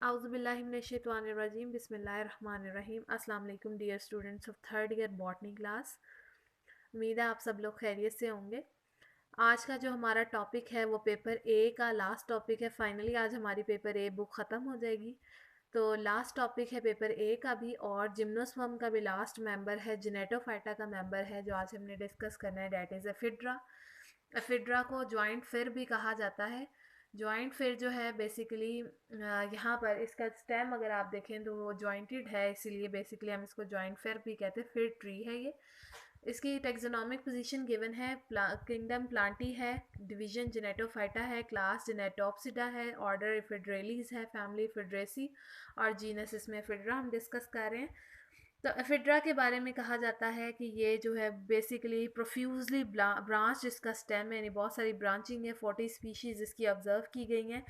आउज़ुबिल्लाहिमिनश्शैतानिर्रजीम बिस्मिल्लाहिर्रहमानिर्रहीम। अस्सलाम वालेकुम dear students of third year botany class. उम्मीद है आप सब लोग खैरियत से होंगे। आज का जो हमारा टॉपिक है वो पेपर ए का लास्ट टॉपिक है। फाइनली आज हमारी पेपर ए बुक ख़त्म हो जाएगी। तो लास्ट टॉपिक है पेपर ए का भी, और जिम्नोस्पर्म का भी लास्ट मेंबर है, जिनेटोफाइटा का मेंबर है जो आज हमने डिस्कस करना है, डैट इज़ एफिड्रा। एफिड्रा को जॉइंट फिर भी कहा जाता है। जॉइंट फिर जो है बेसिकली यहाँ पर इसका स्टेम अगर आप देखें तो वो जॉइंटेड है, इसीलिए बेसिकली हम इसको जॉइंट फिर भी कहते हैं। फिर ट्री है ये। इसकी टेक्सोनॉमिक पोजीशन गिवन है, किंगडम प्लांटी है, डिवीजन जेनेटोफाइटा है, क्लास जेनेटोप्सिडा है, ऑर्डर इफिड्रेलीज है, फैमिली इफिड्रेसी, और जीनस इसमें एफिड्रा हम डिस्कस कर रहे हैं। तो एफिड्रा के बारे में कहा जाता है कि ये जो है बेसिकली प्रोफ्यूजली ब्रांच इसका स्टेम है, यानी बहुत सारी ब्रांचिंग है। 40 स्पीशीज़ इसकी ऑब्जर्व की गई हैं।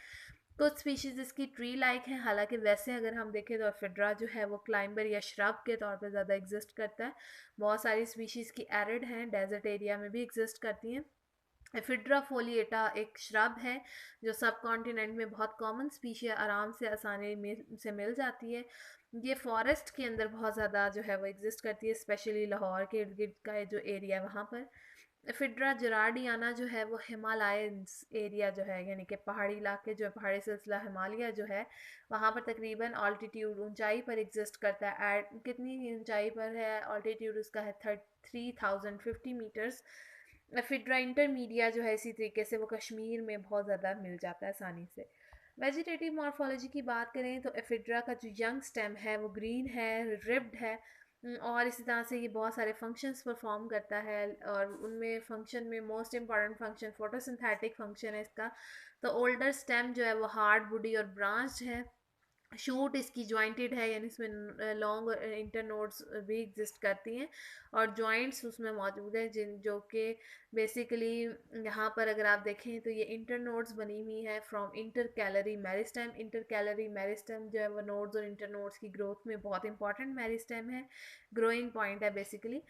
कुछ स्पीशीज़ इसकी ट्री लाइक हैं, हालांकि वैसे अगर हम देखें तो एफिड्रा जो है वो क्लाइंबर या श्रब के तौर पे ज़्यादा एग्जिस्ट करता है। बहुत सारी स्पीशीज़ की एरिड हैं, डेजर्ट एरिया में भी एग्जिस्ट करती हैं। एफिड्रा फोलिएटा एक श्रब है जो सब कॉन्टिनेंट में बहुत कॉमन स्पीशी है, आराम से आसानी से मिल जाती है। ये फॉरेस्ट के अंदर बहुत ज़्यादा जो है वो एग्जिस्ट करती है, स्पेशली लाहौर के इर्द गिर्द का जो एरिया है वहाँ पर। एफिड्रा जराडियाना जो है वो हिमालयंस एरिया जो है, यानी कि पहाड़ी इलाके जो है, पहाड़ी सिलसिला हिमालय जो है वहाँ पर तकरीबन ऑल्टीट्यूड ऊंचाई पर एग्जिस्ट करता है। एट कितनी ऊंचाई पर है? ऑल्टीट्यूड उसका है 3050 मीटर्स। एफिड्रा इंटरमीडिया जो है इसी तरीके से वो कश्मीर में बहुत ज़्यादा मिल जाता है आसानी से। वेजिटेटिव मॉर्फोलॉजी की बात करें तो एफिड्रा का जो यंग स्टेम है वो ग्रीन है, रिब्ड है, और इसी तरह से ये बहुत सारे फंक्शंस परफॉर्म करता है। और उनमें फंक्शन में most important function photosynthetic function है इसका। तो ओल्डर स्टेम जो है वो हार्ड बॉडी और ब्रांच है। शूट इसकी जॉइंटेड है, यानी इसमें लॉन्ग और इंटर नोड्स भी एग्जिस्ट करती हैं, और जॉइंट्स उसमें मौजूद हैं जिन जो कि बेसिकली यहाँ पर अगर आप देखें तो ये इंटर नोड्स बनी हुई है from inter calorie meristem. Inter calorie meristem जो है वो नोड्स और इंटर नोड्स की ग्रोथ में बहुत इंपॉर्टेंट मेरिस्टेम है, ग्रोइंग पॉइंट है बेसिकली।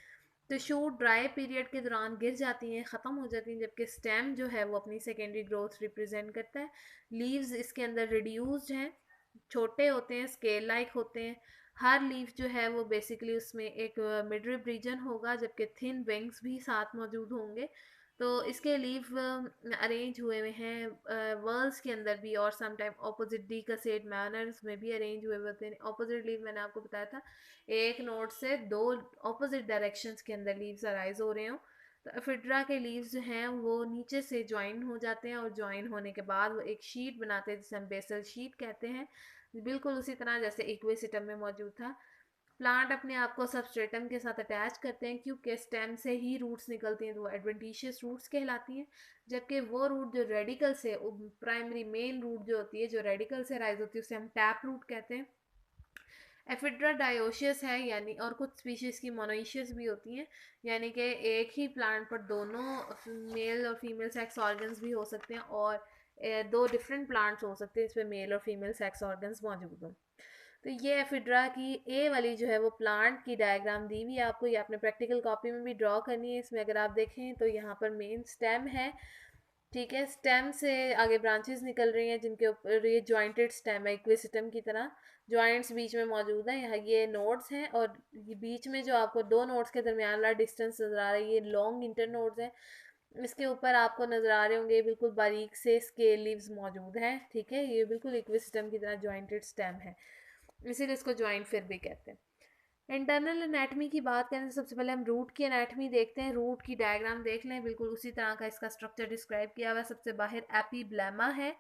तो शूट ड्राई पीरियड के दौरान गिर जाती हैं, ख़त्म हो जाती हैं, जबकि स्टेम जो है वो अपनी सेकेंडरी ग्रोथ रिप्रेजेंट करता है। लीव्स इसके अंदर रिड्यूस्ड हैं, छोटे होते हैं, स्केल लाइक होते हैं। हर लीफ जो है वो बेसिकली उसमें एक मिडरिब रीजन होगा, जबकि थिन विंग्स भी साथ मौजूद होंगे। तो इसके लीफ अरेंज हुए हुए हैं वर्ल्स के अंदर भी, और sometime opposite D cassette manners में भी अरेंज हुए होते हैं। ऑपोजिट लीफ मैंने आपको बताया था, एक नोड से दो ऑपोजिट डायरेक्शंस के अंदर लीव्स अराइज हो रहे हो। तो एफिड्रा के लीव्स जो हैं वो नीचे से ज्वाइन हो जाते हैं, और ज्वाइन होने के बाद वो एक शीट बनाते हैं जिसे हम बेसल शीट कहते हैं, बिल्कुल उसी तरह जैसे इक्वेसिटम में मौजूद था। प्लांट अपने आप को सबस्ट्रेटम के साथ अटैच करते हैं, क्योंकि स्टेम से ही रूट्स निकलती हैं तो वो एडवेंटिशियस रूट्स कहलाती हैं। जबकि वो रूट जो रेडिकल से, प्राइमरी मेन रूट जो होती है जो रेडिकल से राइज होती है, उसे हम टैप रूट कहते हैं। एफिड्रा डायोशियस है, यानी और कुछ स्पीशीज़ की मोनोइशियस भी होती हैं, यानी कि एक ही प्लांट पर दोनों मेल और फीमेल सेक्स ऑर्गन्स भी हो सकते हैं, और दो डिफरेंट प्लांट्स हो सकते हैं इसमें मेल और फीमेल सेक्स ऑर्गन्स मौजूद हों। तो ये एफिड्रा की ए वाली जो है वो प्लांट की डायग्राम दी हुई है आपको, ये आपने प्रैक्टिकल कॉपी में भी ड्रॉ करनी है। इसमें अगर आप देखें तो यहाँ पर मेन स्टेम है, ठीक है। स्टेम से आगे ब्रांचेस निकल रही हैं जिनके ऊपर ये जॉइंटेड स्टेम है, इक्विसिटम की तरह। जॉइंट्स बीच में मौजूद हैं, यहाँ ये नोड्स हैं, और ये बीच में जो आपको दो नोड्स के दरमियान वाला डिस्टेंस नज़र आ रहा है ये लॉन्ग इंटर नोड्स हैं। इसके ऊपर आपको नज़र आ रहे होंगे बिल्कुल बारीक से स्केल लीव्स मौजूद हैं, ठीक है। ये बिल्कुल इक्विसिटम की तरह जॉइंटेड स्टेम है, इसीलिए इसको जॉइंट फिर भी कहते हैं। इंटरनल एनाटमी की बात करें तो सबसे पहले हम रूट की एनाटमी देखते हैं। रूट की डायग्राम देख लें, बिल्कुल उसी तरह का इसका स्ट्रक्चर डिस्क्राइब किया हुआ है। सबसे बाहर एपीब्लेमा है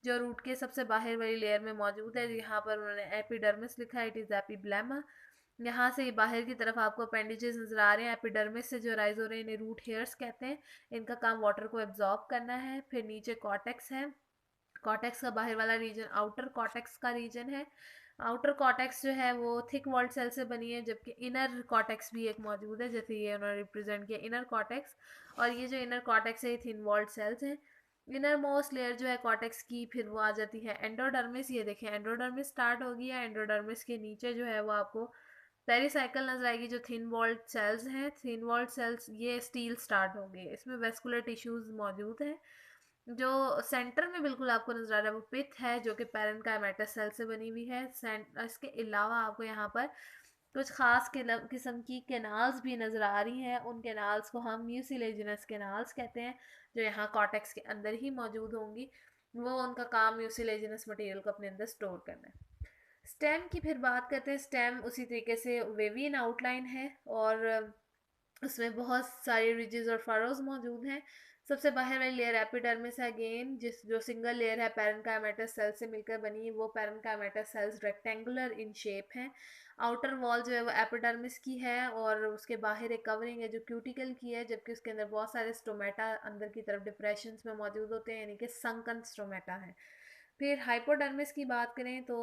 जो रूट के सबसे बाहर वाली लेयर में मौजूद है। यहाँ पर उन्होंने एपिडर्मिस लिखा है, इट इज़ एपीब्लेमा। यहाँ से बाहर की तरफ आपको अपेंडिजेस नजर आ रहे हैं, एपिडर्मिस से जो राइज हो रहे हैं इन्हें रूट हेयर्स कहते हैं। इनका काम वाटर को एब्जॉर्ब करना है। फिर नीचे कॉटेक्स है, कॉटेक्स का बाहर वाला रीजन आउटर कॉटेक्स का रीजन है। आउटर कॉटेक्स जो है वो थिक वॉल्ड सेल से बनी है, जबकि इनर कॉटेक्स भी एक मौजूद है, जैसे ये उन्होंने रिप्रेजेंट किया इनर कॉटेक्स। और ये जो इनर कॉटेक्स है ये थिन वॉल्ड सेल्स हैं। इनर मोस्ट लेयर जो है कॉटेक्स की, फिर वो आ जाती है एंडोडर्मिस। ये देखें एंडोडर्मिस स्टार्ट हो गया है, एंडोडर्मिस के नीचे जो है वो आपको पेरिसाइकिल नजर आएगी जो थिन वॉल्ड सेल्स हैं। थिन वॉल्ड सेल्स ये स्टील स्टार्ट हो गए, इसमें वेस्कुलर टिश्यूज मौजूद हैं। जो सेंटर में बिल्कुल आपको नज़र आ रहा है वो पिथ है, जो कि पैरेन्काइमेटस सेल से बनी हुई है। इसके अलावा आपको यहाँ पर कुछ खास किस्म की कैनाल्स भी नज़र आ रही हैं। उन कैनाल्स को हम म्यूसिलेजिनस कैनाल्स कहते हैं, जो यहाँ कॉर्टेक्स के अंदर ही मौजूद होंगी। वो उनका काम म्यूसिलेजिनस मटेरियल को अपने अंदर स्टोर करना है। स्टेम की फिर बात करते हैं। स्टेम उसी तरीके से वेवियन आउटलाइन है, और उसमें बहुत सारे रिजेस और फरोज मौजूद हैं। सबसे बाहर वाली लेयर एपिडर्मिस है, अगेन जिस जो सिंगल लेयर है पैरेन्काइमेटस सेल से मिलकर बनी है। वो parenchymatous sales rectangular in shape हैं। आउटर वॉल जो है वो एपिडर्मिस की है, और उसके बाहर एक कवरिंग है जो क्यूटिकल की है, जबकि उसके अंदर बहुत सारे स्टोमेटा अंदर की तरफ डिप्रेशंस में मौजूद होते हैं, यानी कि संकन स्टोमेटा है। फिर हाइपोडर्मिस की बात करें तो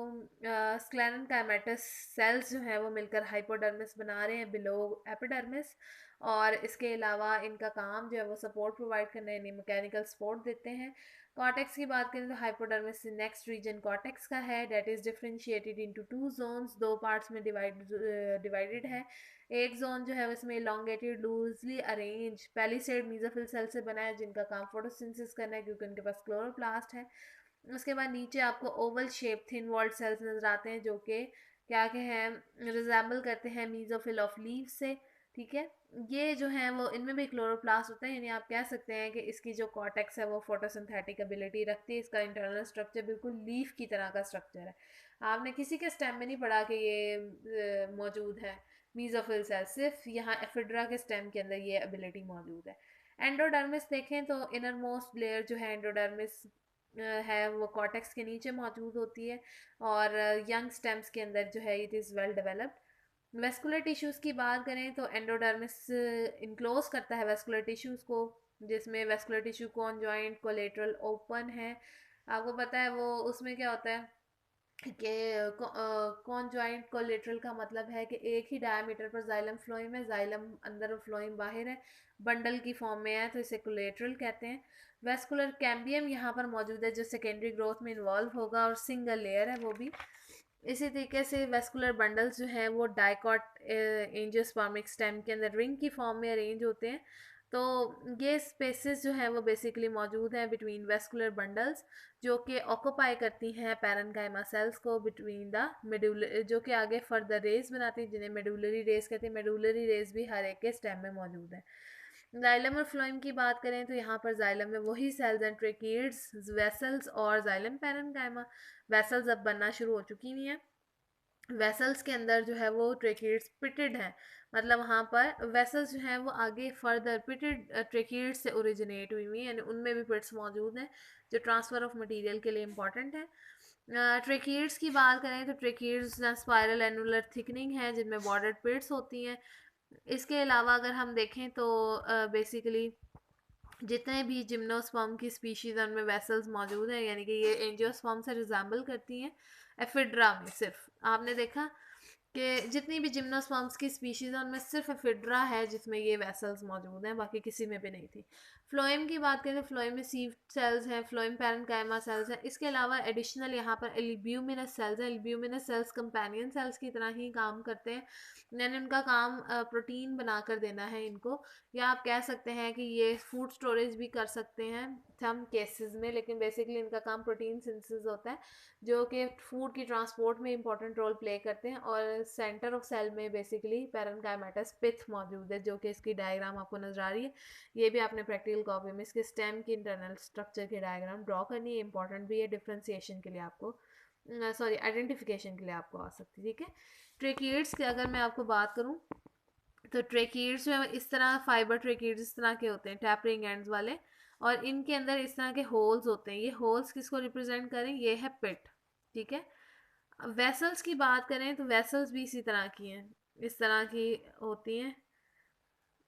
स्क्लेरेन्काइमेटस सेल्स जो हैं वो मिलकर हाइपोडर्मिस बना रहे हैं बिलो एपिडर्मिस, और इसके अलावा इनका काम जो है वो सपोर्ट प्रोवाइड करना है, यानी मैकेनिकल सपोर्ट देते हैं। कॉर्टेक्स की बात करें तो हाइपोडर्मिस से नेक्स्ट रीजन कॉर्टेक्स का है, that is differentiated into two zones, दो पार्ट्स में डिवाइडेड है। एक जोन जो है उसमें elongated loosely arrange palisade mesophyll cell से बना है, जिनका काम फोटोसिंथेसिस करना है, क्योंकि उनके पास क्लोरोप्लास्ट है। उसके बाद नीचे आपको oval shape thin walled cells नजर आते हैं, जो कि क्या के हैं रिजेंबल करते हैं मीजोफिल ऑफ लीव से। ठीक है, ये जो है वो इनमें भी क्लोरोप्लास्ट होता है, यानी आप कह सकते हैं कि इसकी जो कॉर्टेक्स है वो फोटोसिंथेटिक एबिलिटी रखती है। इसका इंटरनल स्ट्रक्चर बिल्कुल लीफ की तरह का स्ट्रक्चर है। आपने किसी के स्टेम में नहीं पढ़ा कि ये मौजूद है मीजोफिल सेल, सिर्फ यहाँ एफिड्रा के स्टेम के अंदर ये एबिलिटी मौजूद है। एंडोडर्मिस देखें तो इनर मोस्ट लेयर जो है एंडोडर्मिस है वो कॉर्टेक्स के नीचे मौजूद होती है, और यंग स्टेम्स के अंदर जो है it is well developed. Vascular tissues की बात करें तो एंडोडर्मिस इनक्लोज करता है वेस्कुलर टिश्यूज़ को, जिसमें vascular tissue conjoint collateral open है। आपको पता है वो उसमें क्या होता है कि कॉन्जॉइंट कोलेटरल का मतलब है कि एक ही डायमीटर पर जाइलम फ्लोएम है, जाइलम अंदर और फ्लोएम बाहर है, बंडल की फॉर्म में है, तो इसे कोलेटरल कहते हैं। वेस्कुलर कैम्बियम यहाँ पर मौजूद है, जो सेकेंडरी ग्रोथ में इन्वॉल्व होगा, और सिंगल लेयर है वो भी। इसी तरीके से वेस्कुलर बंडल्स जो हैं वो डाइकॉट एंजियोस्पर्मिक स्टेम के अंदर रिंग की फॉर्म में अरेंज होते हैं। तो ये स्पेसेस जो हैं वो बेसिकली मौजूद हैं बिटवीन वेस्कुलर बंडल्स, जो कि ऑक्यूपाई करती हैं पैरेन्काइमा सेल्स को बिटवीन द मेडुलर, जो कि आगे फर्दर रेज बनाती हैं, जिन्हें मेडुलरी रेज कहते हैं। मेडुलरी रेज भी हर एक के स्टेम में मौजूद है। जाइलम और फ्लोएम की बात करें तो यहाँ पर जाइलम में वही सेल्स एंड ट्रेकीड्स वेसल्स और जाइलम पैरेन्काइमा। वेसल्स अब बनना शुरू हो चुकी हुई हैं। वेसल्स के अंदर जो है वो ट्रेकीड्स पिटेड हैं, मतलब वहाँ पर वेसल्स जो हैं वो आगे फर्दर पिटेड ट्रेकीड्स से ओरिजिनेट हुई हुई हैं, यानी उनमें भी पिट्स मौजूद हैं, जो ट्रांसफ़र ऑफ मटेरियल के लिए इंपॉर्टेंट है। ट्रेकीड्स की बात करें तो ट्रेकीड्स स्पायरल एनुलर थिकनिंग है, जिनमें बॉर्डर्ड पिट्स होती हैं। इसके अलावा अगर हम देखें तो बेसिकली जितने भी जिम्नोस्पर्म की स्पीशीज़ हैं उनमें वेसल्स मौजूद हैं, यानी कि ये एंजियोस्पर्म से रिजेंबल करती हैं। एफिड्रा में सिर्फ आपने देखा कि जितनी भी जिम्नोस्पर्म्स की स्पीशीज़ हैं उनमें सिर्फ एफिड्रा है जिसमें ये वेसल्स मौजूद हैं, बाकी किसी में भी नहीं थी। फ्लोएम की बात करें तो फ्लोएम में सीव सेल्स हैं, फ्लोएम पैरेन्काइमा सेल्स हैं। इसके अलावा एडिशनल यहाँ पर एल्ब्यूमिनस सेल्स हैं। एल्ब्यूमिनस सेल्स कंपेनियन सेल्स की तरह ही काम करते हैं, यानी उनका काम प्रोटीन बनाकर देना है इनको, या आप कह सकते हैं कि ये फूड स्टोरेज भी कर सकते हैं सम केसेस में, लेकिन बेसिकली इनका काम प्रोटीन सिंथेसिस होता है, जो कि फूड की ट्रांसपोर्ट में इंपॉर्टेंट रोल प्ले करते हैं। और सेंटर ऑफ सेल में बेसिकली पैरेन्काइमेटस पिथ मौजूद है, जो कि इसकी डायग्राम आपको नजर आ रही है। ये भी आपने प्रैक्टिकल कॉपी में इसके स्टेम की इंटरनल स्ट्रक्चर की डायग्राम ड्रॉ करनी है, इंपॉर्टेंट भी है डिफ्रेंसिएशन के लिए आपको, सॉरी आइडेंटिफिकेशन के लिए आपको आ सकती है। ठीक है, ट्रेकिड्स की अगर मैं आपको बात करूँ तो ट्रेकीड्स जो है इस तरह फाइबर ट्रेकीड्स इस तरह के होते हैं, टैपरिंग एंड्स वाले, और इनके अंदर इस तरह के होल्स होते हैं। ये होल्स किसको रिप्रेजेंट करें, ये है पिट। ठीक है, वेसल्स की बात करें तो वेसल्स भी इसी तरह की हैं, इस तरह की होती हैं,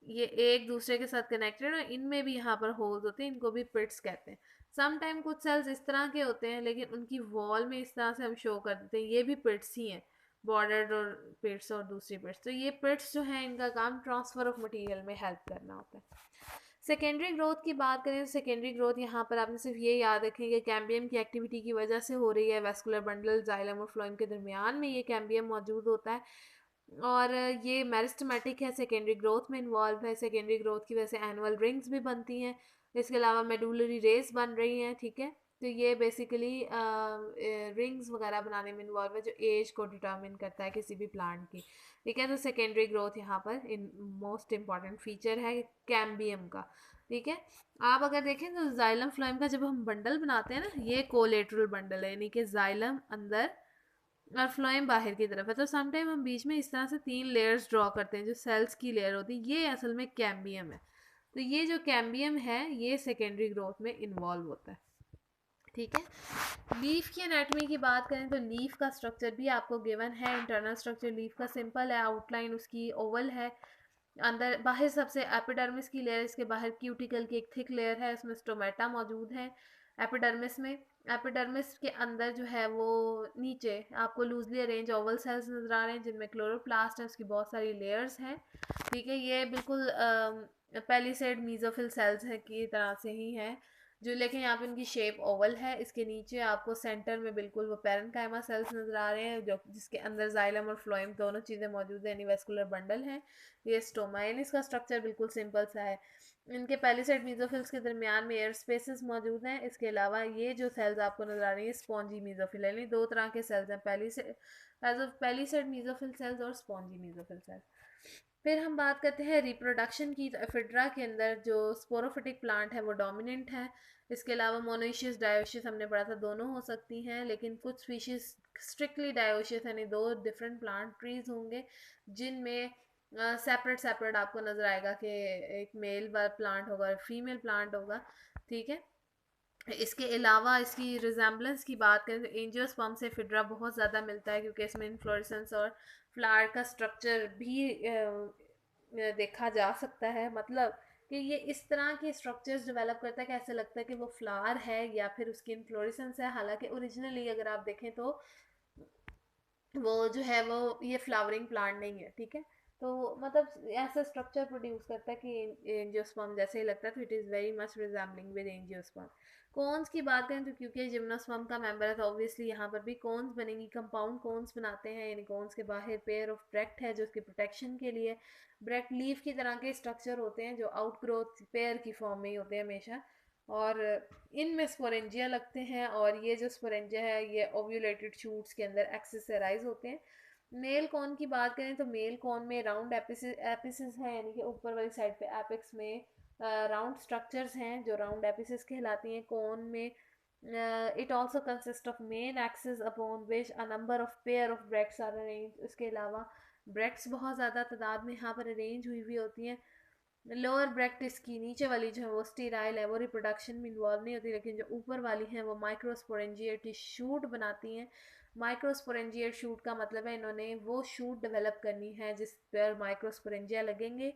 ये एक दूसरे के साथ कनेक्टेड है, इनमें भी यहाँ पर होल्स होते हैं, इनको भी पिट्स कहते हैं। सम टाइम कुछ सेल्स इस तरह के होते हैं, लेकिन उनकी वॉल में इस तरह से हम शो कर देते हैं, ये भी पिट्स ही हैं, बॉर्डर्ड और पिट्स और दूसरी पिट्स। तो ये पिट्स जो हैं इनका काम ट्रांसफ़र ऑफ मटेरियल में हेल्प करना होता है। सेकेंडरी ग्रोथ की बात करें तो सेकेंडरी ग्रोथ यहाँ पर आपने सिर्फ ये याद रखें कि कैम्बियम की एक्टिविटी की वजह से हो रही है। वेस्कुलर बंडल जाइलम और फ्लोएम के दरमियान में ये कैम्बियम मौजूद होता है, और ये मेरिस्टेमेटिक है, सेकेंडरी ग्रोथ में इन्वॉल्व है। सेकेंडरी ग्रोथ की वजह से एनुअल रिंग्स भी बनती हैं, इसके अलावा मेडुलरी रेस बन रही हैं, ठीक है। तो ये बेसिकली रिंग्स वगैरह बनाने में इन्वॉल्व है जो एज को डिटर्मिन करता है किसी भी प्लांट की, ठीक है। तो सेकेंडरी ग्रोथ यहाँ पर इन मोस्ट इम्पॉर्टेंट फीचर है कैम्बियम का, ठीक है। आप अगर देखें तो जाइलम फ्लोएम का जब हम बंडल बनाते हैं ना, ये कोलेटरल बंडल है, यानी कि जाइलम अंदर और फ्लोएम बाहर की तरफ है। तो समटाइम हम बीच में इस तरह से 3 लेयर्स ड्रॉ करते हैं जो सेल्स की लेयर होती है, ये असल में कैम्बियम है। तो ये जो कैम्बियम है ये सेकेंडरी ग्रोथ में इन्वॉल्व होता है, ठीक है। लीफ की एनाटॉमी की बात करें तो लीफ का स्ट्रक्चर भी आपको गिवन है। इंटरनल स्ट्रक्चर लीफ का सिंपल है, आउटलाइन उसकी ओवल है। अंदर बाहर सबसे एपिडर्मिस की लेयर, इसके बाहर क्यूटिकल की एक थिक लेयर है, इसमें स्टोमेटा मौजूद है एपिडर्मिस में। एपिडर्मिस के अंदर जो है वो नीचे आपको लूजली अरेंज ओवल सेल्स नजर आ रहे हैं जिनमें क्लोरोप्लास्ट है, उसकी बहुत सारी लेयर्स हैं, ठीक है। ये बिल्कुल पेलिसेड मीजोफिल सेल्स है की तरह से ही है जो, लेकिन यहाँ पे इनकी शेप ओवल है। इसके नीचे आपको सेंटर में बिल्कुल वो पैरेन्काइमा सेल्स नजर आ रहे हैं जो जिसके अंदर जाइलम और फ्लोएम दोनों चीज़ें मौजूद है, एनीवेस्कुलर बंडल है। ये स्टोमा, यानी इसका स्ट्रक्चर बिल्कुल सिंपल सा है। इनके पेलिसेड मीजोफिल्स के दरमियान में एयर स्पेसेस मौजूद हैं। इसके अलावा ये जो सेल्स आपको नजर आ रही है स्पॉन्जी मीजोफिल, यानी 2 तरह के सेल्स हैं, पेलिसेड मीजोफिल सेल्स और स्पॉन्जी मीजोफिल सेल्स। फिर हम बात करते हैं रिप्रोडक्शन की। तो एफिड्रा के अंदर जो स्पोरोफिटिक प्लांट है वो डोमिनेंट है। इसके अलावा मोनोइशियस डायोशियस हमने पढ़ा था, दोनों हो सकती हैं, लेकिन कुछ स्पीशीज स्ट्रिक्टली डायोशियस यानी 2 डिफरेंट प्लांट ट्रीज होंगे जिनमें सेपरेट सेपरेट आपको नजर आएगा कि एक मेल प्लांट होगा और फीमेल प्लांट होगा, ठीक है। इसके अलावा इसकी रिजेम्बलेंस की बात करें तो एंजियोस्पर्म से फिड्रा बहुत ज़्यादा मिलता है क्योंकि इसमें इन्फ्लोरेसेंस और फ्लावर का स्ट्रक्चर भी देखा जा सकता है। मतलब कि ये इस तरह के स्ट्रक्चर्स डेवलप करता है कि ऐसे लगता है कि वो फ्लावर है या फिर उसकी इन्फ्लोरेसेंस है, हालांकि ओरिजिनली अगर आप देखें तो वो जो है वो ये फ्लावरिंग प्लांट नहीं है, ठीक है। तो मतलब ऐसा स्ट्रक्चर प्रोड्यूस करता है कि एंजियोस्पर्म जैसे ही लगता है, तो it is very much resembling with angiosperm. Cones की बात करें तो क्योंकि जिम्नोस्पर्म का मेंबर है तो ऑब्वियसली यहाँ पर भी कोन्स बनेंगी, कंपाउंड कोन्स बनाते हैं, यानी कोन्स के बाहर पेयर ऑफ ब्रेक्ट है जो उसकी प्रोटेक्शन के लिए। ब्रेक्ट लीफ की तरह के स्ट्रक्चर होते हैं जो आउट ग्रोथ पेयर की फॉर्म में ही होते हैं हमेशा, और इनमें स्पोरेंजिया लगते हैं, और ये जो स्पोरेंजिया है ये ओव्यूलेटेड शूट्स के अंदर एक्सेसराइज होते हैं। मेल कॉर्न की बात करें तो मेल कॉर्न में राउंड एपिसिस है, यानी कि ऊपर वाली साइड पे एपेक्स में राउंड स्ट्रक्चर्स हैं जो राउंड एपिसिस कहलाती हैं। कॉर्न में it also consist of main axis upon which a number of pair of bracts are arrange. इसके अलावा ब्रेक्ट्स बहुत ज़्यादा तादाद में यहाँ पर अरेंज हुई हुई होती हैं। लोअर ब्रैक्टिस की नीचे वाली जो है वो स्टीराइल है, वो रिप्रोडक्शन में इन्वॉल्व नहीं होती, लेकिन जो ऊपर वाली हैं वो माइक्रोस्पोरेंजिएट शूट बनाती हैं। माइक्रोस्पोरेंजिएट शूट का मतलब है इन्होंने वो शूट डेवलप करनी है जिस पर माइक्रोस्पोरेंजिया लगेंगे।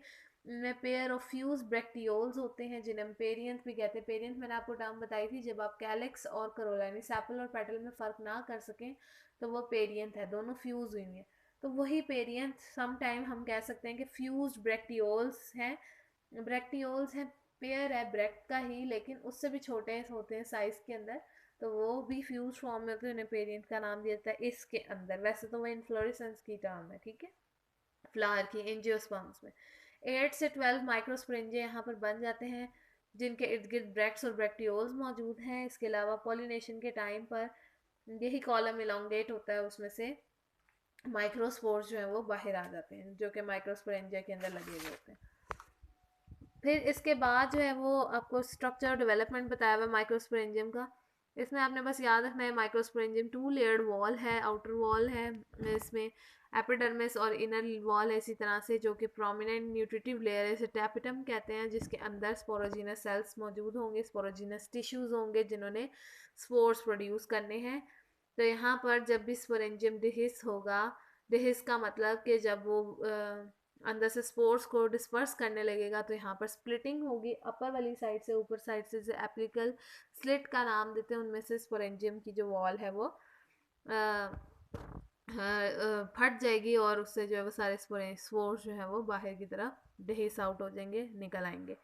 इनमें पेयर ऑफ फ्यूज ब्रैक्टियोल्स होते हैं जिन्हें हम पेरियंथ भी कहते हैं। पेरियंथ मैंने आपको टर्म बताई थी, जब आप कैलिक्स और करोला यानी सेपल और पेटल में फ़र्क ना कर सकें तो वो पेरियंथ है, दोनों फ्यूज हुई हैं। तो वही पेरियंथ सम टाइम हम कह सकते हैं कि फ्यूज ब्रैक्टियोल्स हैं। ब्रैक्टियोल्स हैं, पेयर है ब्रैक्ट का ही, लेकिन उससे भी छोटे होते हैं साइज के अंदर, तो वो भी फ्यूज फॉर्म में होते हैं, उन्हें पेरियंट का नाम दिया जाता है इसके अंदर। वैसे तो वो इन्फ्लोरेसेंस की टर्म है, ठीक है, फ्लावर की एंजियोस्पर्म्स में 8 से 12 माइक्रोस्पोरेंजिया यहाँ पर बन जाते हैं जिनके इर्द गिर्द ब्रैक्ट्स और ब्रैक्टियोल्स मौजूद हैं। इसके अलावा पॉलिनेशन के टाइम पर यही कॉलम इलोंगेट होता है, उसमें से माइक्रोस्पोर्स जो है वो बाहर आ जाते हैं जो कि माइक्रोस्पोरेंजिया के अंदर लगे हुए होते हैं। फिर इसके बाद जो है वो आपको स्ट्रक्चर डेवलपमेंट बताया हुआ है माइक्रोस्पोरेंजियम का। इसमें आपने बस याद रखना है माइक्रोस्पोरेंजियम 2 लेयर्ड वॉल है, आउटर वॉल है, इसमें एपिडर्मिस और इनर वॉल है इसी तरह से, जो कि प्रोमिनेंट न्यूट्रिटिव लेयर है, इसे टैपिटम कहते हैं, जिसके अंदर स्पोरोजीनस सेल्स मौजूद होंगे, स्पोरोजीनस टिश्यूज होंगे जिन्होंने स्पोर्स प्रोड्यूस करने हैं। तो यहाँ पर जब भी स्पोरेंजियम डिहिस होगा, डिहिस का मतलब कि जब वो अंदर से स्पोर्स को डिस्पर्स करने लगेगा तो यहाँ पर स्प्लिटिंग होगी अपर वाली साइड से, ऊपर साइड से एप्लिकल स्लिट का नाम देते हैं, उनमें से स्पोरेंजियम की जो वॉल है वो फट जाएगी और उससे जो है वो सारे स्पोर्स जो है वो बाहर की तरफ डिहिस आउट हो जाएंगे, निकल आएंगे।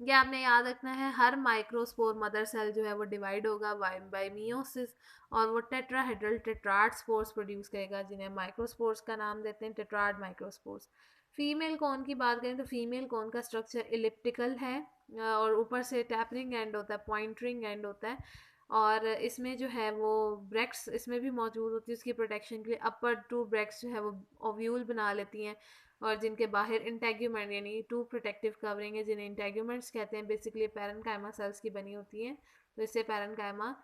ये आपने याद रखना है। हर माइक्रोस्पोर मदर सेल जो है वो डिवाइड होगा बाय मियोसिस, और वो टेट्राहेड्रल टेट्राड स्पोर्स प्रोड्यूस करेगा जिन्हें माइक्रोस्पोर्स का नाम देते हैं, टेट्राड माइक्रोस्पोर्स। फीमेल कॉर्न की बात करें तो फीमेल कॉर्न का स्ट्रक्चर इलिप्टिकल है, और ऊपर से टैपरिंग एंड होता है, पॉइंटरिंग एंड होता है, और इसमें जो है वो ब्रेक्स इसमें भी मौजूद होती है उसकी प्रोटेक्शन के लिए। अपर टू ब्रेक्स जो है वो ओव्यूल बना लेती हैं, और जिनके बाहर इंटेग्यूमेंट यानी टू प्रोटेक्टिव कवरिंग है, जिन्हें इंटेग्यूमेंट्स कहते हैं, बेसिकली पैरेन्काइमा सेल्स की बनी होती हैं। तो इससे पैरेन्काइमा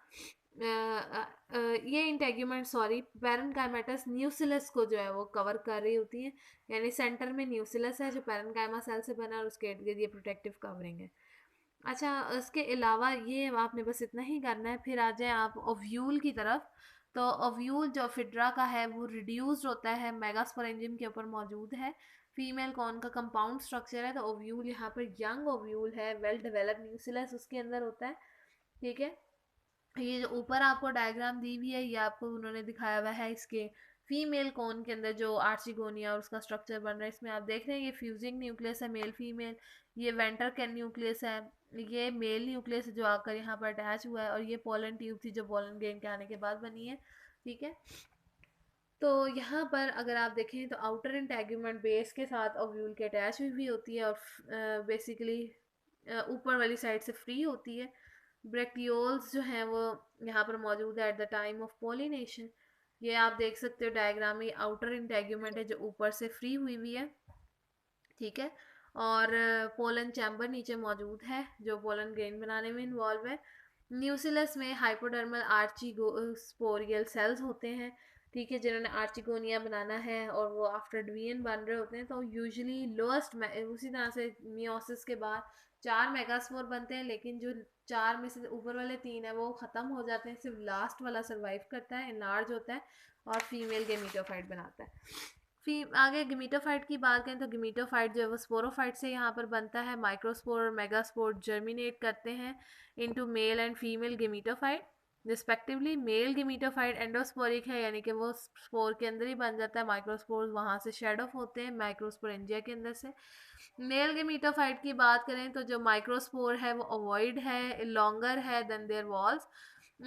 ये इंटेग्यूमेंट सॉरी पैरेन्काइमेटस न्यूसिलस को जो है वो कवर कर रही होती है, यानी सेंटर में न्यूसिलस है जो पैरेन्काइमा सेल से बना है, और उसके इर्द गिर्द ये प्रोटेक्टिव कवरिंग है। अच्छा, उसके अलावा ये आपने बस इतना ही करना है। फिर आ जाए आप ओव्यूल की तरफ। तो ओव्यूल जो फिड्रा का है वो रिड्यूस्ड होता है, मेगास्पोरेंजियम के ऊपर मौजूद है। फीमेल कॉर्न का कंपाउंड स्ट्रक्चर है, तो ओव्यूल यहाँ पर यंग ओव्यूल है, वेल डेवलप्ड न्यूसिलस उसके अंदर होता है। ठीक है, ये जो ऊपर आपको डायग्राम दी हुई है ये आपको उन्होंने दिखाया हुआ है इसके फीमेल कॉन के अंदर जो आर्चिगोनिया और उसका स्ट्रक्चर बन रहा है। इसमें आप देख रहे हैं ये फ्यूजिंग न्यूक्लियस है मेल फीमेल, ये वेंटर कैन न्यूक्लियस है, ये मेल न्यूक्लियस जो आकर यहाँ पर अटैच हुआ है, और ये पोलन ट्यूब थी जो पोलन ग्रेन के आने के बाद बनी है। ठीक है, तो यहाँ पर अगर आप देखें तो आउटर इंटेग्यूमेंट बेस के साथ ओव्यूल के अटैच हुई होती है, और बेसिकली ऊपर वाली साइड से फ्री होती है। ब्रैक्टियोल्स जो हैं वो यहाँ पर मौजूद है at the time of pollination. ये आप देख सकते हो डायग्राम में, आउटर इंटेग्यूमेंट है जो ऊपर से फ्री हुई है। ठीक है, और पोलन चैम्बर नीचे मौजूद है जो पोलन ग्रेन बनाने में इन्वॉल्व है। न्यूसिलस में हाइपोडर्मल आर्चिगोस्पोरियल सेल्स होते हैं, ठीक है, जिन्होंने आर्चिगोनिया बनाना है और वो आफ्टर डिवीजन बन रहे होते हैं। तो यूजुअली लोएस्ट उसी तरह से मियोसिस के बाद 4 मेगास्पोर बनते हैं, लेकिन जो 4 में से ऊपर वाले 3 है वो ख़त्म हो जाते हैं, सिर्फ लास्ट वाला सर्वाइव करता है, इनलार्ज होता है और फीमेल गेमीटोफाइट बनाता है। फी आगे गेमीटोफाइट की बात करें तो गेमीटोफाइट जो है वो स्पोरोफाइट से यहाँ पर बनता है। माइक्रोस्पोर और मेगास्पोर जर्मिनेट करते हैं into male and female gametophyte respectively. Male gametophyte endosporic है, यानी कि वो स्पोर के अंदर ही बन जाता है, माइक्रोस्पोर वहाँ से शेड ऑफ होते हैं माइक्रोस्पोरेंजिया के अंदर से। मेल गेमीटोफाइट की बात करें तो जो माइक्रोस्पोर है वो अवॉइड है, लॉन्गर है देन देयर वॉल्स।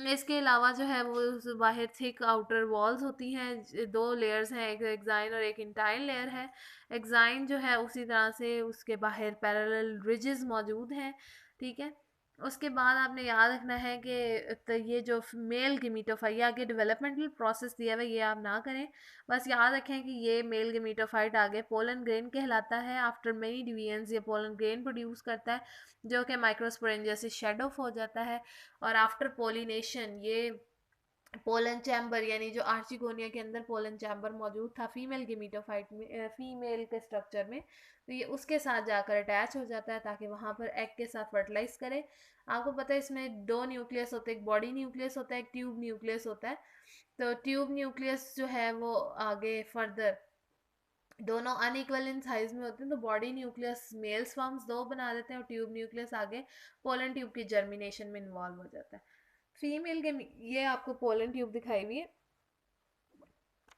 इसके अलावा जो है वो बाहर थिक आउटर वॉल्स होती हैं, 2 लेयर्स हैं, एक एक्साइन और एक इंटाइन लेयर है। एक्साइन जो है उसी तरह से उसके बाहर पैरेलल रिजेस मौजूद हैं। ठीक है, उसके बाद आपने याद रखना है कि तो ये जो मेल गेमीटोफाइट आगे डेवलपमेंटल प्रोसेस दिया हुआ है ये आप ना करें, बस याद रखें कि ये मेल गेमीटोफाइट आगे पोलन ग्रेन कहलाता है। आफ्टर मेनी डिवीजन्स ये पोलन ग्रेन प्रोड्यूस करता है जो कि माइक्रोस्पोरेंजिया से शेड ऑफ हो जाता है, और आफ्टर पोलिनेशन ये पोलन चैम्बर यानी जो आर्चिगोनिया के अंदर पोलन चैम्बर मौजूद था फीमेल गेमीटोफाइट में, फीमेल के स्ट्रक्चर में, तो ये उसके साथ जाकर अटैच हो जाता है ताकि वहाँ पर एग के साथ फर्टिलाइज करे। आपको पता है इसमें 2 न्यूक्लियस होते हैं, एक बॉडी न्यूक्लियस होता है, एक ट्यूब न्यूक्लियस होता है। तो ट्यूब न्यूक्लियस जो है वो आगे फर्दर दोनों अनइक्वल इन साइज में होते हैं, तो बॉडी न्यूक्लियस मेल स्पर्म्स 2 बना देते हैं और ट्यूब न्यूक्लियस आगे पोलन ट्यूब की जर्मिनेशन में इन्वॉल्व हो जाता है। फीमेल के ये आपको पोलन ट्यूब दिखाई हुई है,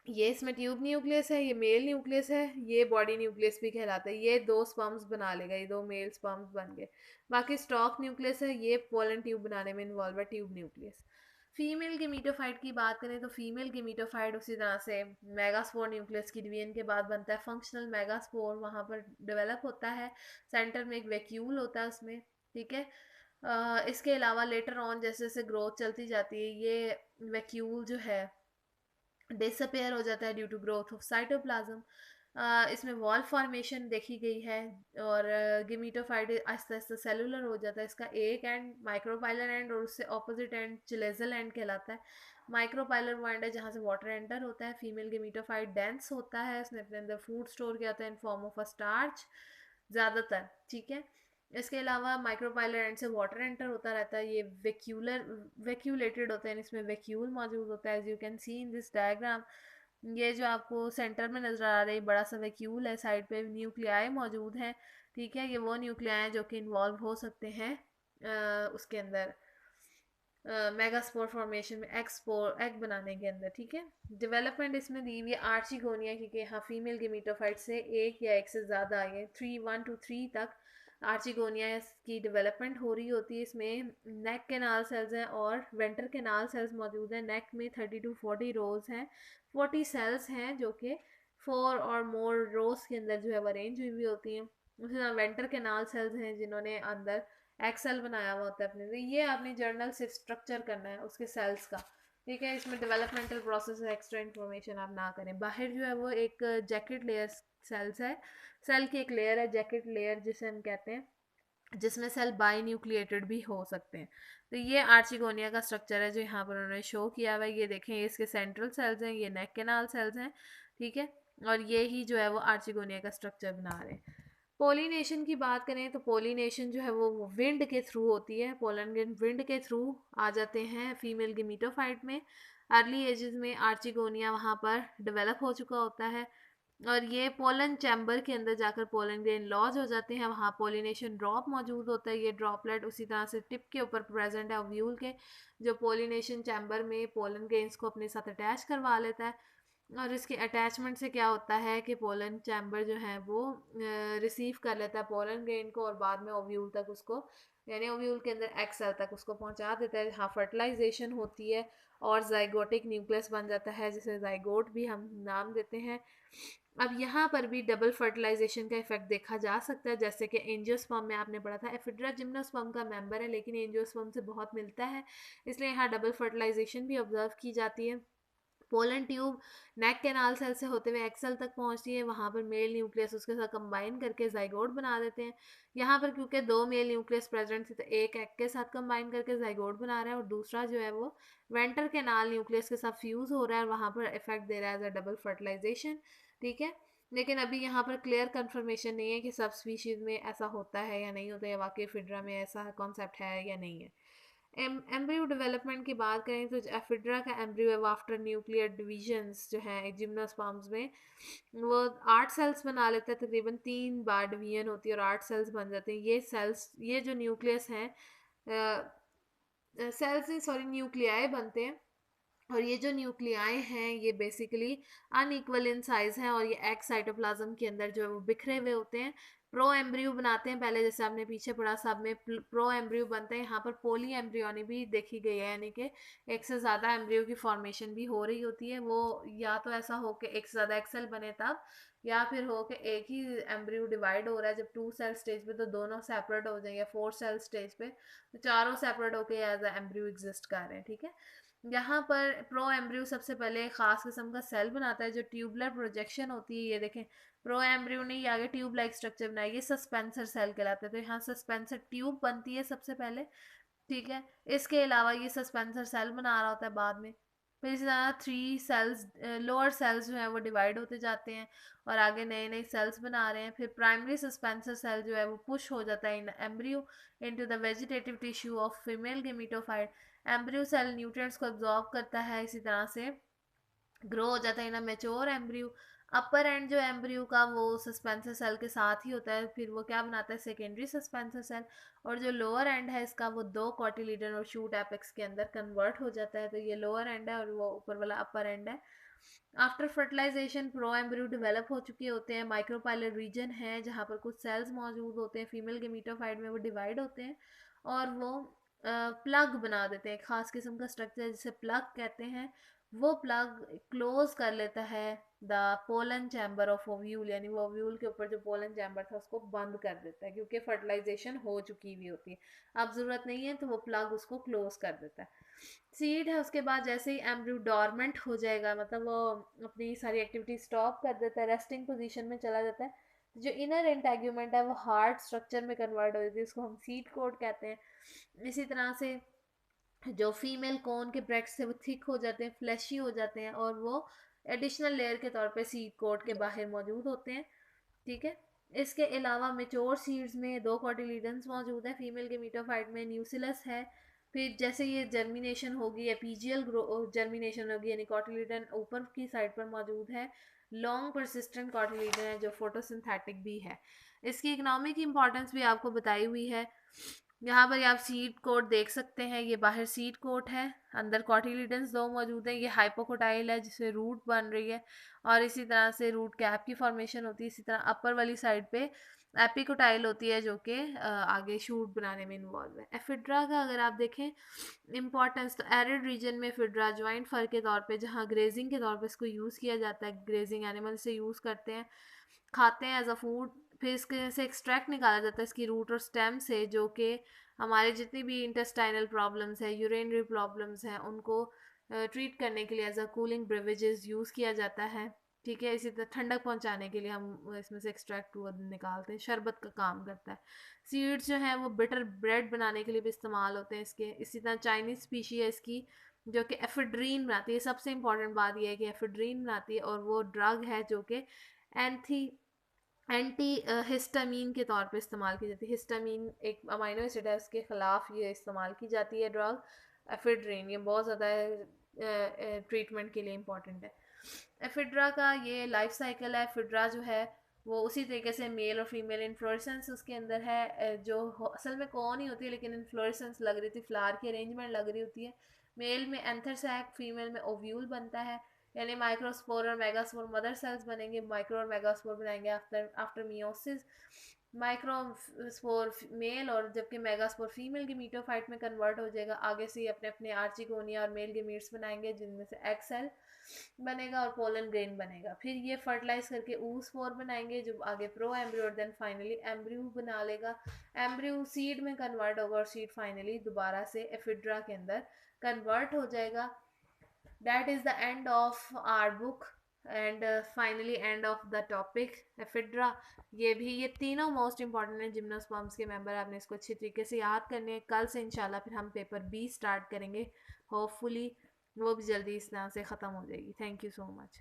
ये इसमें ट्यूब न्यूक्लियस है, ये मेल न्यूक्लियस है, ये बॉडी न्यूक्लियस भी कहलाता है। ये 2 स्पर्म्स बना लेगा, ये 2 मेल स्पर्म्स बन गए। बाकी स्टॉक न्यूक्लियस है, ये पोलन ट्यूब बनाने में इन्वॉल्व है, ट्यूब न्यूक्लियस। फीमेल गेमीटोफाइट की बात करें तो फीमेल गेमीटोफाइट उसी तरह से मेगास्पोर न्यूक्लियस की डिवीजन के बाद बनता है फंक्शनल मेगास्पोर, वहाँ पर डेवलप होता है, सेंटर में एक वैक्यूल होता है उसमें। ठीक है, इसके अलावा लेटर ऑन जैसे जैसे ग्रोथ चलती जाती है ये वैक्यूल जो है डिसअपेयर हो जाता है due to growth of cytoplasm. इसमें वॉल फॉर्मेशन देखी गई है, और गेमीटोफाइट आहिस्ता आहिस्ता सेलुलर हो जाता है। इसका एक एंड माइक्रोपाइलर एंड और उससे ऑपोजिट एंड चिलेजल एंड कहलाता है। माइक्रोपाइलर वो एंड है जहाँ से वाटर एंटर होता है। फीमेल गेमीटोफाइट डेंस होता है, उसने अपने अंदर फूड स्टोर किया होता है in form of a starch ज़्यादातर। ठीक है, इसके अलावा माइक्रोपाइलर एंड से वाटर एंटर होता रहता है, ये वैक्यूलेटेड होते हैं, इसमें वैक्यूल मौजूद होता है, as you can see in this diagram. ये जो आपको सेंटर में नज़र आ रही बड़ा सा वैक्यूल है, साइड पे न्यूक्लियाई मौजूद हैं। ठीक है, ये वो न्यूक्लियाई हैं जो कि इन्वॉल्व हो सकते हैं उसके अंदर मेगास्पोर फॉर्मेशन में, एग बनाने के अंदर। ठीक है, डेवलपमेंट इसमें दी हुई है आर्चिगोनिया की, यहाँ फीमेल गेमीटोफाइट से एक या एक से ज़्यादा आई है, 1 to 3 तक आर्चिगोनिया की डेवलपमेंट हो रही होती है। इसमें नेक केनाल सेल्स हैं और वेंटर केनाल सेल्स मौजूद हैं। नेक में 30 to 40 रोज हैं, 40 सेल्स हैं जो कि 4 और मोर रोज के अंदर जो है वो अरेंज हुई हुई होती हैं। उसी तरह वेंटर कैनाल सेल्स हैं जिन्होंने अंदर एक्सेल बनाया हुआ होता है अपने, तो ये आपने जर्नल से स्ट्रक्चर करना है उसके सेल्स का, ठीक है। इसमें डेवलपमेंटल प्रोसेस एक्स्ट्रा इन्फॉर्मेशन आप ना करें। बाहर जो है वो एक जैकेट लेयर सेल्स है, सेल की एक लेयर है जैकेट लेयर जिसे हम कहते हैं, जिसमें सेल बाई न्यूक्लिएटेड भी हो सकते हैं। तो ये आर्चिगोनिया का स्ट्रक्चर है जो यहाँ पर उन्होंने शो किया हुआ है। ये देखें, ये इसके सेंट्रल सेल्स हैं, ये नेक कैनाल सेल्स हैं, ठीक है। और ये ही जो है वो आर्चिगोनिया का स्ट्रक्चर बना रहे हैं। पोलिनेशन की बात करें तो पोलिनेशन जो है वो विंड के थ्रू होती है। पोलन ग्रेन विंड के थ्रू आ जाते हैं फीमेल गेमीटोफाइट में। अर्ली एजेस में आर्चिगोनिया वहाँ पर डेवलप हो चुका होता है और ये पोलन चैम्बर के अंदर जाकर पोलन ग्रेन लॉज हो जाते हैं। वहाँ पोलिनेशन ड्रॉप मौजूद होता है, ये ड्रॉपलेट उसी तरह से टिप के ऊपर प्रेजेंट है ओव्यूल के, जो पोलिनेशन चैम्बर में पोलन ग्रेन्स को अपने साथ अटैच करवा लेता है। और इसके अटैचमेंट से क्या होता है कि पोलन चैम्बर जो है वो रिसीव कर लेता है पोलन ग्रेन को और बाद में ओव्यूल तक उसको, यानी ओव्यूल के अंदर एक्स सेल तक उसको पहुंचा देता है, जहाँ फर्टिलाइजेशन होती है और जाइगोटिक न्यूक्लियस बन जाता है जिसे जाइगोट भी हम नाम देते हैं। अब यहाँ पर भी डबल फर्टिलाइजेशन का इफेक्ट देखा जा सकता है, जैसे कि एंजियोस्पर्म में आपने पढ़ा था एफिड्रा जिम्नोस्पर्म का मेंबर है लेकिन एंजियोस्पर्म से बहुत मिलता है, इसलिए यहाँ डबल फर्टिलाइजेशन भी ऑब्जर्व की जाती है। पोलन ट्यूब नेक कैनाल सेल से होते हुए एक्सेल तक पहुंचती है, वहां पर मेल न्यूक्लियस उसके साथ कंबाइन करके जाइगोट बना देते हैं। यहाँ पर क्योंकि दो मेल न्यूक्लियस प्रेजेंट थे तो एक एग के साथ कंबाइन करके जाइगोट बना रहा है और दूसरा जो है वो वेंटर कैनाल न्यूक्लियस के साथ फ्यूज हो रहा है और वहां पर इफेक्ट दे रहा है एज अ डबल फर्टिलाइजेशन, ठीक है। लेकिन अभी यहाँ पर क्लियर कंफर्मेशन नहीं है कि सब स्पीशीज में ऐसा होता है या नहीं होता है, वाकई फिड्रा में ऐसा कॉन्सेप्ट है या नहीं है। एम्ब्रियो डेवलपमेंट की बात करें तो एफिड्रा का एम्ब्रियो है आफ्टर न्यूक्लियर डिविजन्स जो है जिम्नोस्पर्म्स में वो 8 सेल्स बना लेता है, तकरीबन 3 बार डिवीजन होती है और 8 सेल्स बन जाते हैं। ये सेल्स, ये जो न्यूक्लियस हैं, सेल्स नहीं सॉरी न्यूक्लियाई बनते हैं और ये जो न्यूक्लियाई हैं ये बेसिकली अनइक्वल इन साइज हैं और ये एग साइटोप्लाज्म के अंदर जो है वो बिखरे हुए होते हैं। प्रो एम्ब्रियो बनाते हैं पहले, जैसे आपने पीछे पढ़ा सब में प्रो एम्ब्रियो बनते हैं, यहाँ पर पोली एम्ब्रियोनी भी देखी गई है, यानी कि एक से ज़्यादा एम्ब्रियो की फॉर्मेशन भी हो रही होती है। वो या तो ऐसा हो कि एक से ज़्यादा एक्सेल बने तब, या फिर हो कि एक ही एम्ब्रियो डिवाइड हो रहा है जब 2 सेल स्टेज पे तो दोनों सेपरेट हो जाएंगे, 4 सेल स्टेज पे तो चारों सेपरेट होके एज अ एम्ब्रियो एग्जिस्ट कर रहे हैं, ठीक है। यहाँ पर प्रो एम्ब्रियो सबसे पहले एक खास किस्म का सेल बनाता है जो ट्यूबुलर प्रोजेक्शन होती है, ये देखें प्रो एम्ब्रियो ने आगे ट्यूब लाइक स्ट्रक्चर बनाया, ये सस्पेंसर सेल कहलाते हैं। तो यहाँ सस्पेंसर ट्यूब बनती है सबसे पहले, ठीक है। इसके अलावा ये सस्पेंसर सेल बना रहा होता है बाद में। फिर इसी तरह 3 सेल्स, लोअर सेल्स जो है वो डिवाइड होते जाते हैं और आगे नए नए सेल्स बना रहे हैं। फिर प्राइमरी सस्पेंसर सेल जो है वो पुश हो जाता है in embryo into the vegetative tissue of female gametophyte. Embryo cell nutrients को एब्जॉर्ब करता है, इसी तरह से ग्रो हो जाता है in mature embryo. Upper end जो एम्ब्रियो का वो सस्पेंसर सेल के साथ ही होता है, फिर वो क्या बनाता है सेकेंडरी सस्पेंसर सेल, और जो लोअर एंड है इसका वो 2 कॉटिलीडन और शूट एपेक्स के अंदर कन्वर्ट हो जाता है। तो ये लोअर एंड है और वो ऊपर वाला अपर एंड है। After fertilization pro embryo develop हो चुके होते हैं, माइक्रोपाइलर रीजन है जहाँ पर कुछ सेल्स मौजूद होते हैं फीमेल गेमीटोफाइट में, वो डिवाइड होते हैं और वो प्लग बना देते हैं, खास किस्म का स्ट्रक्चर जिसे प्लग कहते हैं। वो प्लग क्लोज कर लेता है the pollen chamber of ovule, यानी वो ओव्यूल के ऊपर जो पोलन चैम्बर था उसको बंद कर देता है क्योंकि फर्टिलाइजेशन हो चुकी हुई होती है, अब ज़रूरत नहीं है तो वो प्लग उसको क्लोज कर देता है। सीड है उसके बाद जैसे ही एम्ब्रियो डॉर्मेंट हो जाएगा, मतलब वो अपनी सारी एक्टिविटी स्टॉप कर देता है, रेस्टिंग पोजीशन में चला जाता है, तो जो इनर इंटेग्यूमेंट है वो हार्ड स्ट्रक्चर में कन्वर्ट हो जाती है, उसको हम सीड कोड कहते हैं। इसी तरह से जो फीमेल कॉर्न के ब्रेक्स थे वो थिक हो जाते हैं, फ्लैशी हो जाते हैं और वो एडिशनल लेयर के तौर पे सीड कोट के बाहर मौजूद होते हैं, ठीक है। इसके अलावा मेच्योर सीड्स में 2 कॉटिलीडन्स मौजूद हैं फीमेल के मीटोफाइट में, न्यूसिलस है। फिर जैसे ये जर्मिनेशन होगी, एपीजियल ग्रो जर्मिनेशन होगी, यानी कॉटिलीडन ऊपर की साइड पर मौजूद है, लॉन्ग परसिस्टेंट कॉटिलीडन है जो फोटोसिंथेटिक भी है। इसकी इकोनॉमिक इंपॉर्टेंस भी आपको बताई हुई है। यहाँ पर ये आप सीड कोट देख सकते हैं, ये बाहर सीड कोट है, अंदर कॉटिलिडन्स 2 मौजूद हैं, ये हाइपोकोटाइल है जिससे रूट बन रही है, और इसी तरह से रूट कैप की फॉर्मेशन होती है। इसी तरह अपर वाली साइड पे एपिकोटाइल होती है जो कि आगे शूट बनाने में इन्वॉल्व है। एफिड्रा का अगर आप देखें इंपॉर्टेंस, तो एरिड रीजन में फिड्रा ज्वाइंट फर के तौर पे, जहाँ ग्रेजिंग के तौर पे इसको यूज़ किया जाता है, ग्रेजिंग एनिमल से यूज़ करते हैं, खाते हैं एज अ फूड। फिर इसके से एक्सट्रैक्ट निकाला जाता है इसकी रूट और स्टेम से, जो कि हमारे जितनी भी इंटेस्टाइनल प्रॉब्लम्स है, यूरिनरी प्रॉब्लम्स हैं, उनको ट्रीट करने के लिए एज अ कूलिंग ब्रेवेजेस यूज़ किया जाता है। ठीक है, इसी तरह ठंडक पहुंचाने के लिए हम इसमें से एक्सट्रैक्ट हुआ निकालते हैं, शरबत का काम करता है। सीड्स जो हैं वो बिटर ब्रेड बनाने के लिए भी इस्तेमाल होते हैं इसके। इसी तरह चाइनीज़ स्पीशी है इसकी जो कि एफिड्रीन बनाती है। सबसे इंपॉर्टेंट बात यह है कि एफिड्रीन बनाती है, और वो ड्रग है जो कि एंथी एंटी हिस्टामीन के तौर पे इस्तेमाल की जाती है। हिस्टामीन एक अमाइनो एसिड है, उसके ख़िलाफ़ ये इस्तेमाल की जाती है ड्रग एफिड्रीन। ये बहुत ज़्यादा ट्रीटमेंट के लिए इम्पॉर्टेंट है। एफिड्रा का ये लाइफ साइकिल है। एफिड्रा जो है वो उसी तरीके से मेल और फीमेल इन्फ्लोरेसेंस उसके अंदर है, असल में कौन ही होती है, लेकिन इन्फ्लोरेसेंस लग रही थी, फ्लावर की अरेंजमेंट लग रही होती है। मेल में एंथर सैक, फीमेल में ओव्यूल बनता है, यानी माइक्रोस्पोर और मेगास्पोर मदर सेल्स बनेंगे, माइक्रो और मेगास्पोर बनाएंगे after after meiosis. Microspore male और जबकि मेगास्पोर फीमेल के मीटोफाइट में कन्वर्ट हो जाएगा। आगे से अपने अपने आर्चिगोनिया और मेल के मीट्स बनाएंगे, जिनमें से एग सेल बनेगा और पोलन ग्रेन बनेगा। फिर ये फर्टिलाइज करके ऊ स्पोर बनाएंगे, जो आगे प्रो एम्ब्रियो और देन फाइनली एम्ब्रियो बना लेगा। एम्ब्रियो सीड में कन्वर्ट होगा और सीड फाइनली दोबारा से एफिड्रा के अंदर कन्वर्ट हो जाएगा। that is the end of our book and finally end of the topic ephedra. ये तीनों मोस्ट इंपॉर्टेंट है जिम्नोस्पर्म्स के मेंबर। आपने इसको अच्छी तरीके से याद करने हैं। कल से इंशाल्लाह फिर हम पेपर बी स्टार्ट करेंगे, होपफुली वो भी जल्दी इस तरह से ख़त्म हो जाएगी। Thank you so much.